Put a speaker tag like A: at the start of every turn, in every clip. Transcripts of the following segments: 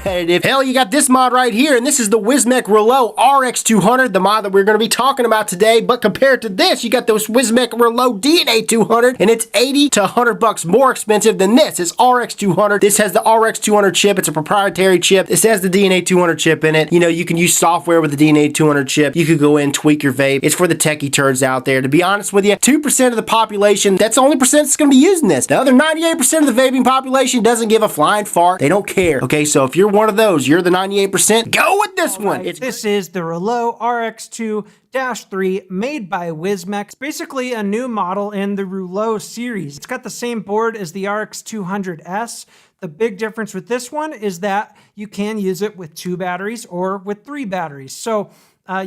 A: competitive. Hell, you got this mod right here, and this is the Wismec Reuleaux RX 200, the mod that we're going to be talking about today. But compared to this, you got those Wismec Reuleaux DNA 200, and it's 80 to 100 bucks more expensive than this. It's RX 200. This has the RX 200 chip. It's a proprietary chip. This has the DNA 200 chip in it. You know, you can use software with the DNA 200 chip. You could go in, tweak your vape. It's for the techie turds out there. To be honest with you, 2% of the population, that's the only percent that's going to be using this. The other 98% of the vaping population doesn't give a flying fart. They don't care. Okay, so if you're one of those, you're the 98%, go with this one.
B: This is the Reuleaux RX2-3 made by Wismec. It's basically a new model in the Reuleaux series. It's got the same board as the RX200S. The big difference with this one is that you can use it with 2 batteries or with 3 batteries. So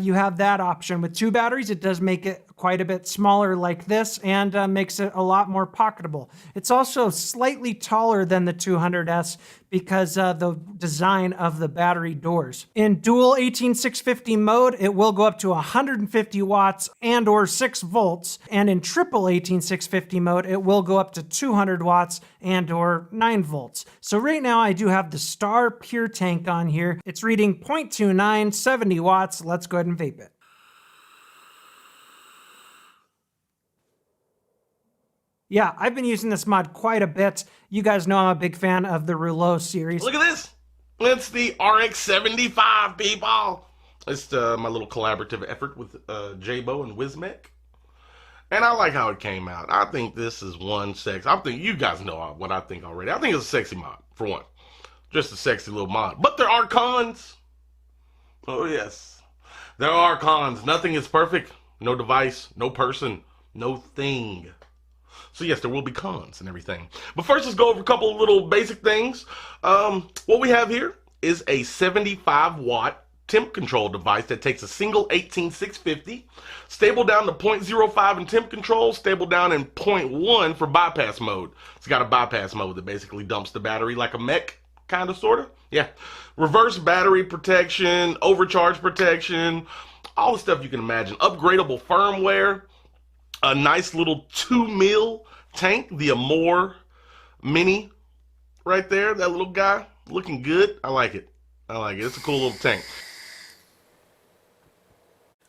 B: you have that option. With 2 batteries, it does make it quite a bit smaller like this and makes it a lot more pocketable. It's also slightly taller than the 200S because the design of the battery doors. In dual 18650 mode, it will go up to 150 watts and or 6 volts. And in triple 18650 mode, it will go up to 200 watts and or 9 volts. So right now I do have the Star Pure Tank on here. It's reading 0.29, 70 watts. Let's go ahead and vape it. Yeah, I've been using this mod quite a bit. You guys know I'm a big fan of the Reuleaux series.
C: Look at this. It's the RX75, people. It's my little collaborative effort with Jabo and Wismec. And I like how it came out. I think this is one sex. I think you guys know what I think already. I think it's a sexy mod, for one. Just a sexy little mod. But there are cons. Oh, yes. There are cons. Nothing is perfect. No device, no person, no thing. So yes, there will be cons and everything. But first, let's go over a couple of little basic things. What we have here is a 75-watt temp control device that takes a single 18650, stable down to 0.05 in temp control, stable down in 0.1 for bypass mode. It's got a bypass mode that basically dumps the battery like a mech, kind of, sort of. Yeah. Reverse battery protection, overcharge protection, all the stuff you can imagine. Upgradable firmware. A nice little 2 mil tank, the Amore Mini right there, that little guy, looking good. I like it. I like it. It's a cool little tank.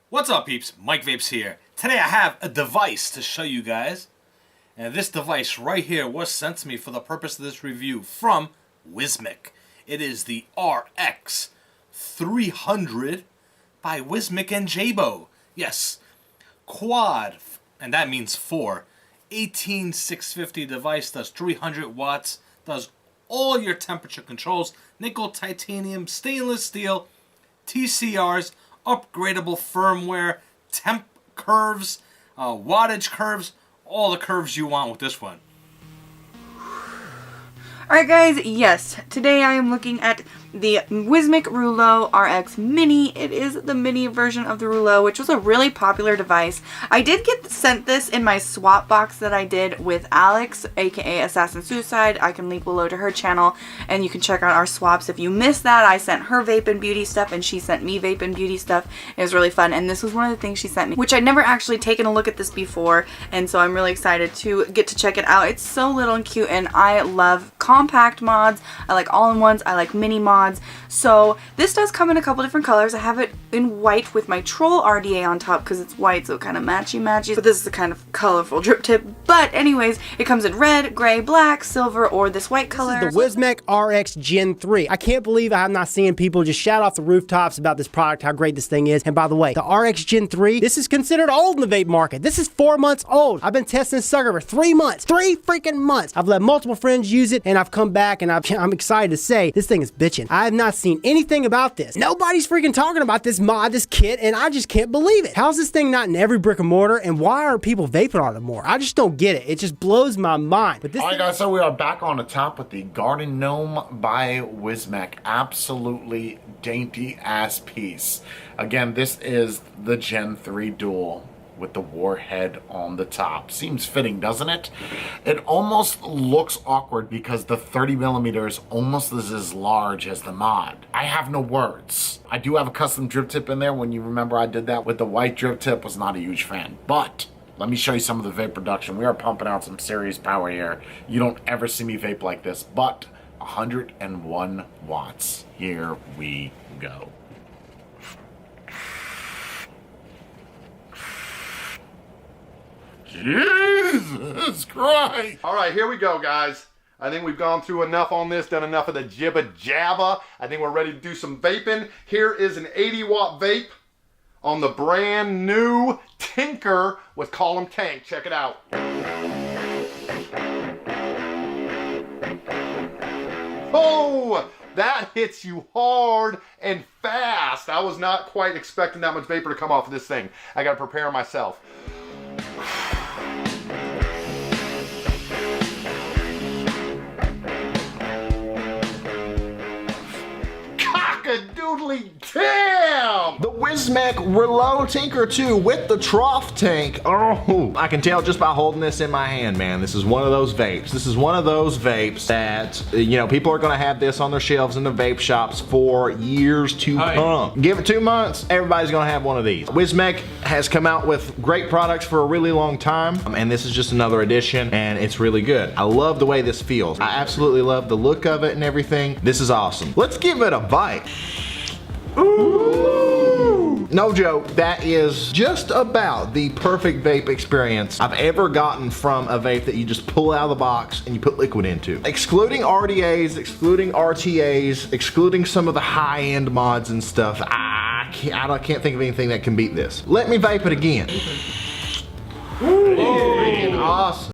D: What's up, peeps? Mike Vapes here. Today I have a device to show you guys. And this device right here was sent to me for the purpose of this review from Wismec. It is the RX 300 by Wismec and Jabo. Yes, quad, and that means 4. 18650 device, does 300 watts, does all your temperature controls, nickel, titanium, stainless steel, TCRs, upgradable firmware, temp curves, wattage curves, all the curves you want with this one.
E: Alright guys, yes, today I am looking at the Wismec Reuleaux RX Mini. It is the mini version of the Reuleaux, which was a really popular device. I did get sent this in my swap box that I did with Alex, aka Assassin Suicide. I can link below to her channel, and you can check out our swaps. If you missed that, I sent her vape and beauty stuff, and she sent me vape and beauty stuff. It was really fun, and this was one of the things she sent me, which I'd never actually taken a look at this before, and so I'm really excited to get to check it out. It's so little and cute, and I love compact mods. I like all-in-ones. I like mini mods. So this does come in a couple different colors. I have it in white with my Troll RDA on top because it's white, so kind of matchy-matchy. But this is the kind of colorful drip tip. But anyways, it comes in red, gray, black, silver, or this white color.
A: This is the Wismec RX GEN3. I can't believe I have not seen people just shout off the rooftops about this product, how great this thing is. And by the way, the RX GEN3, this is considered old in the vape market. This is 4 months old. I've been testing this sucker for 3 months. 3 freaking months. I've let multiple friends use it, and I've come back, and I'm excited to say this thing is bitching. I have not seen anything about this. Nobody's freaking talking about this mod, this kit, and I just can't believe it. How's this thing not in every brick and mortar, and why are people vaping on it more? I just don't get it. It just blows my mind. But this
F: Alright guys, so we are back on the top with the Garden Gnome by Wismec. Absolutely dainty ass piece. Again, this is the Gen 3 Dual with the warhead on the top. Seems fitting, doesn't it? It almost looks awkward because the 30mm is almost as large as the mod. I have no words. I do have a custom drip tip in there. When you remember I did that with the white drip tip, was not a huge fan. But let me show you some of the vape production. We are pumping out some serious power here. You don't ever see me vape like this, but 101 watts. Here we go. Jesus Christ!
G: All right, here we go, guys. I think we've gone through enough on this, done enough of the jibba jabba. I think we're ready to do some vaping. Here is an 80-watt vape on the brand new Tinker with column tank. Check it out. Oh, that hits you hard and fast. I was not quite expecting that much vapor to come off of this thing. I gotta prepare myself. Cock-a-doodly damn!
H: The Wismec Reuleaux Tinker 2 with the trough tank. Oh, I can tell just by holding this in my hand, man. This is one of those vapes. This is one of those vapes that, you know, people are gonna have this on their shelves in the vape shops for years to come. Give it 2 months, everybody's gonna have one of these. Wismec has come out with great products for a really long time, and this is just another edition, and it's really good. I love the way this feels. I absolutely love the look of it and everything. This is awesome. Let's give it a bite. Ooh. No joke, that is just about the perfect vape experience I've ever gotten from a vape that you just pull out of the box and you put liquid into. Excluding RDAs, excluding RTAs, excluding some of the high-end mods and stuff, I can't think of anything that can beat this. Let me vape it again. Ooh. Freaking awesome.